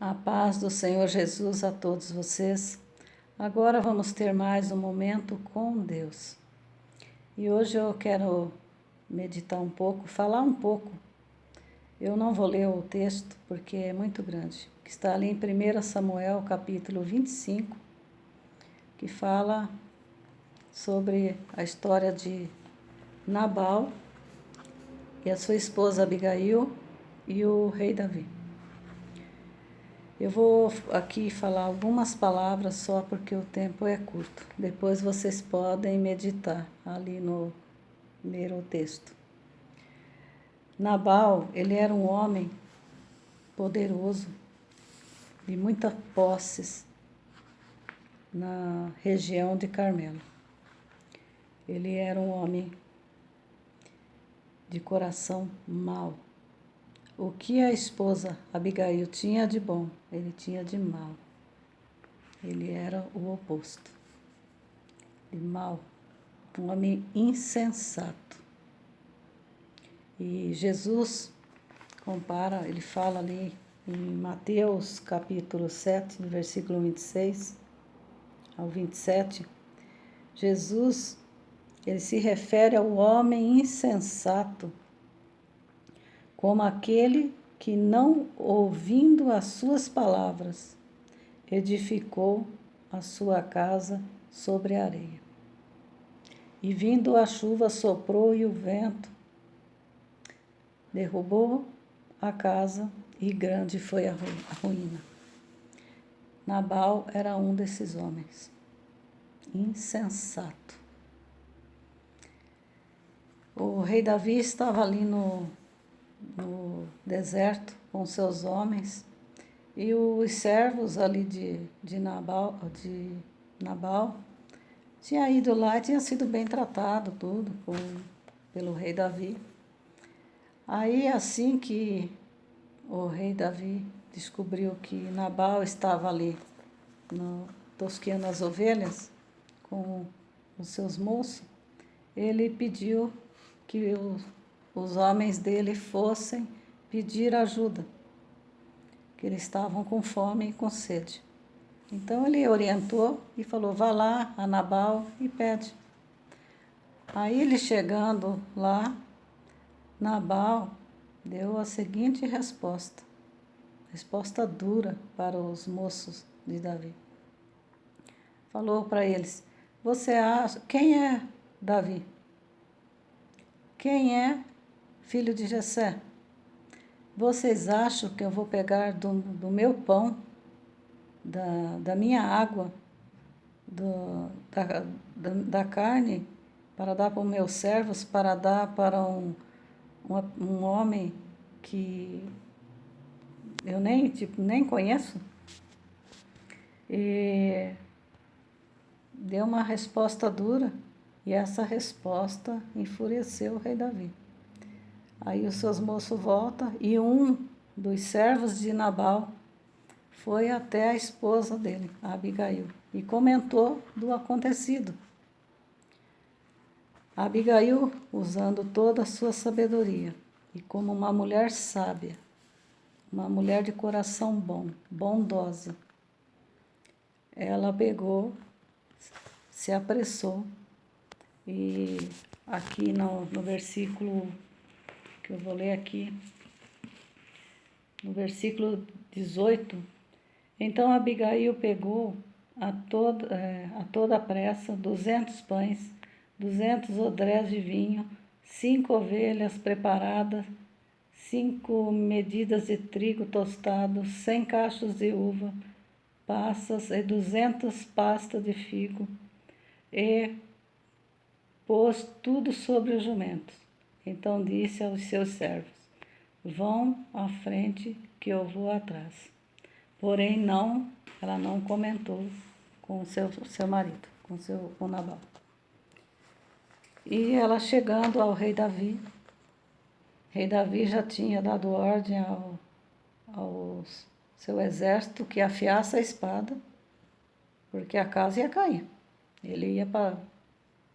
A paz do Senhor Jesus a todos vocês. Agora vamos ter mais um momento com Deus. E hoje eu quero meditar um pouco, falar um pouco. Eu não vou ler o texto porque é muito grande, que está ali em 1 Samuel, capítulo 25, que fala sobre a história de Nabal e a sua esposa Abigail e o rei Davi. Eu vou aqui falar algumas palavras só porque o tempo é curto. Depois vocês podem meditar ali no primeiro texto. Nabal, ele era um homem poderoso, de muitas posses na região de Carmelo. Ele era um homem de coração mau. O que a esposa Abigail tinha de bom, ele tinha de mal. Ele era o oposto. De mal. Um homem insensato. E Jesus compara, ele fala ali em Mateus capítulo 7, versículo 26 ao 27. Jesus, ele se refere ao homem insensato como aquele que, não ouvindo as suas palavras, edificou a sua casa sobre a areia. E vindo a chuva, soprou e o vento derrubou a casa e grande foi a ruína. Nabal era um desses homens, insensato. O rei Davi estava ali no deserto com seus homens e os servos ali de Nabal tinha ido lá e tinha sido bem tratado tudo pelo rei Davi. Aí assim que o rei Davi descobriu que Nabal estava ali tosqueando as ovelhas com os seus moços, ele pediu que os homens dele fossem pedir ajuda, que eles estavam com fome e com sede. Então ele orientou e falou: vá lá a Nabal e pede. Aí ele chegando lá, Nabal deu a seguinte resposta dura para os moços de Davi. Falou para eles: você acha, quem é Davi? Quem é filho de Jessé? Vocês acham que eu vou pegar do meu pão, da minha água, da carne, para dar para os meus servos, para dar para um homem que eu nem conheço? E deu uma resposta dura, e essa resposta enfureceu o rei Davi. Aí os seus moços voltam e um dos servos de Nabal foi até a esposa dele, a Abigail, e comentou do acontecido. A Abigail, usando toda a sua sabedoria e como uma mulher sábia, uma mulher de coração bom, bondosa, ela pegou, se apressou e aqui no versículo que eu vou ler aqui, no versículo 18, então Abigail pegou a toda pressa 200 pães, 200 odrés de vinho, 5 ovelhas preparadas, 5 medidas de trigo tostado, 100 cachos de uva, passas e 200 pastas de figo, e pôs tudo sobre os jumentos. Então disse aos seus servos: vão à frente que eu vou atrás. Porém ela não comentou com seu marido, com Nabal. E ela chegando ao rei Davi já tinha dado ordem ao seu exército que afiasse a espada, porque a casa ia cair. Ele ia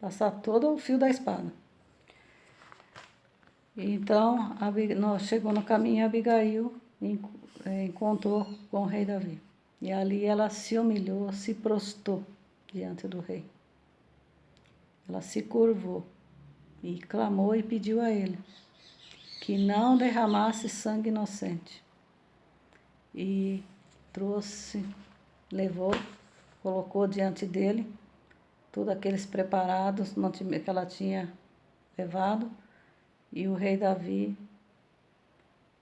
passar todo o fio da espada. Então, chegou no caminho Abigail encontrou com o rei Davi. E ali ela se humilhou, se prostrou diante do rei. Ela se curvou e clamou e pediu a ele que não derramasse sangue inocente. E trouxe, levou, colocou diante dele todos aqueles preparados que ela tinha levado. E o rei Davi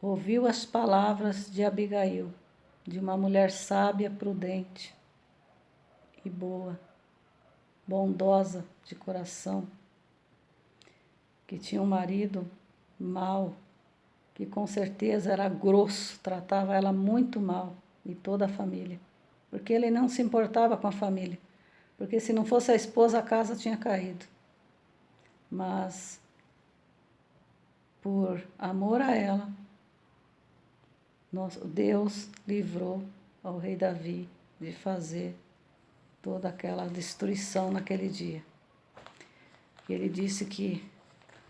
ouviu as palavras de Abigail, de uma mulher sábia, prudente e boa, bondosa de coração, que tinha um marido mau, que com certeza era grosso, tratava ela muito mal e toda a família, porque ele não se importava com a família, porque se não fosse a esposa, a casa tinha caído. Mas, por amor a ela, Deus livrou ao rei Davi de fazer toda aquela destruição naquele dia. Ele disse que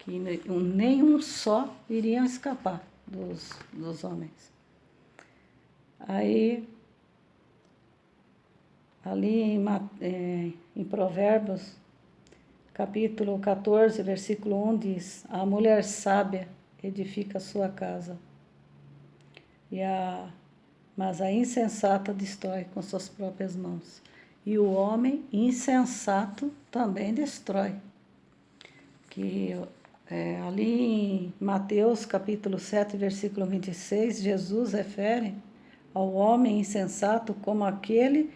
nenhum só iriam escapar dos homens. Aí, ali em Provérbios, capítulo 14, versículo 1 diz: a mulher sábia edifica a sua casa, mas a insensata destrói com suas próprias mãos. E o homem insensato também destrói. Ali em Mateus capítulo 7, versículo 26, Jesus refere ao homem insensato como aquele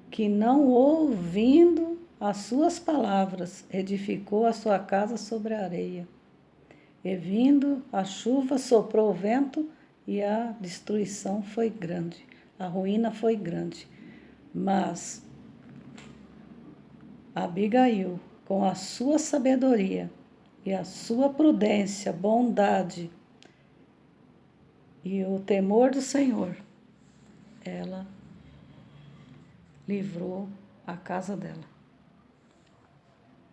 que, não ouvindo as suas palavras, edificou a sua casa sobre a areia. E vindo a chuva, soprou o vento, e a destruição foi grande, a ruína foi grande. Mas Abigail, com a sua sabedoria e a sua prudência, bondade e o temor do Senhor, ela livrou a casa dela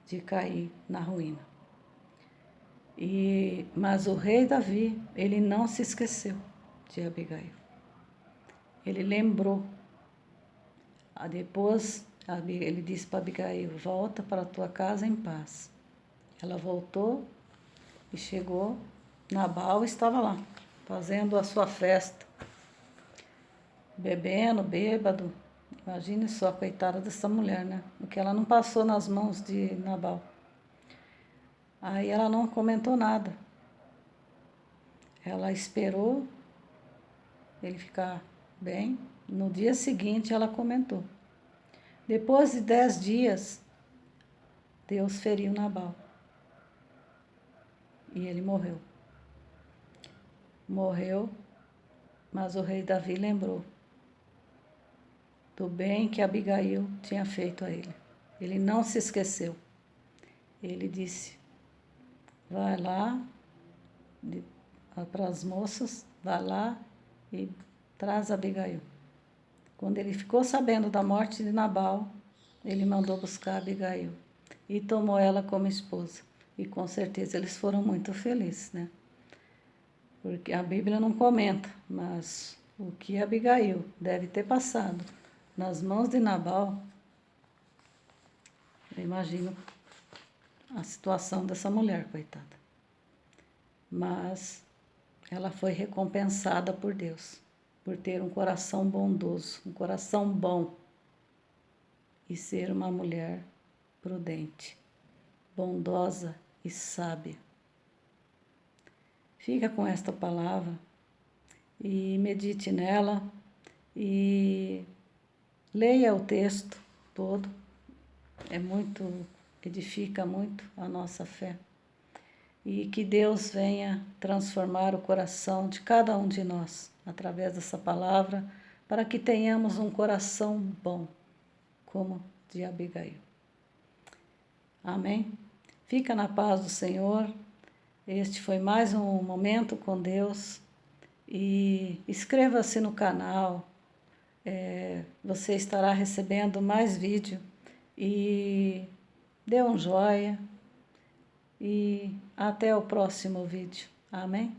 de cair na ruína. Mas o rei Davi, ele não se esqueceu de Abigail. Ele lembrou. Depois, ele disse para Abigail: volta para a tua casa em paz. Ela voltou e chegou. Nabal estava lá, fazendo a sua festa, bebendo, bêbado. Imagine só a coitada dessa mulher, né? O que ela não passou nas mãos de Nabal. Aí ela não comentou nada. Ela esperou ele ficar bem. No dia seguinte ela comentou. Depois de 10 dias, Deus feriu Nabal. E ele morreu. Morreu, mas o rei Davi lembrou do bem que Abigail tinha feito a ele. Ele não se esqueceu. Ele disse: vai lá para as moças, vai lá e traz Abigail. Quando ele ficou sabendo da morte de Nabal, ele mandou buscar Abigail e tomou ela como esposa. E com certeza eles foram muito felizes, né? Porque a Bíblia não comenta, mas o que Abigail deve ter passado nas mãos de Nabal, eu imagino a situação dessa mulher, coitada. Mas ela foi recompensada por Deus, por ter um coração bondoso, um coração bom e ser uma mulher prudente, bondosa e sábia. Fica com esta palavra e medite nela e leia o texto todo. Edifica muito a nossa fé. E que Deus venha transformar o coração de cada um de nós através dessa palavra, para que tenhamos um coração bom, como de Abigail. Amém? Fica na paz do Senhor. Este foi mais um momento com Deus. E inscreva-se no canal. Você estará recebendo mais vídeo. E dê um joinha. E até o próximo vídeo. Amém?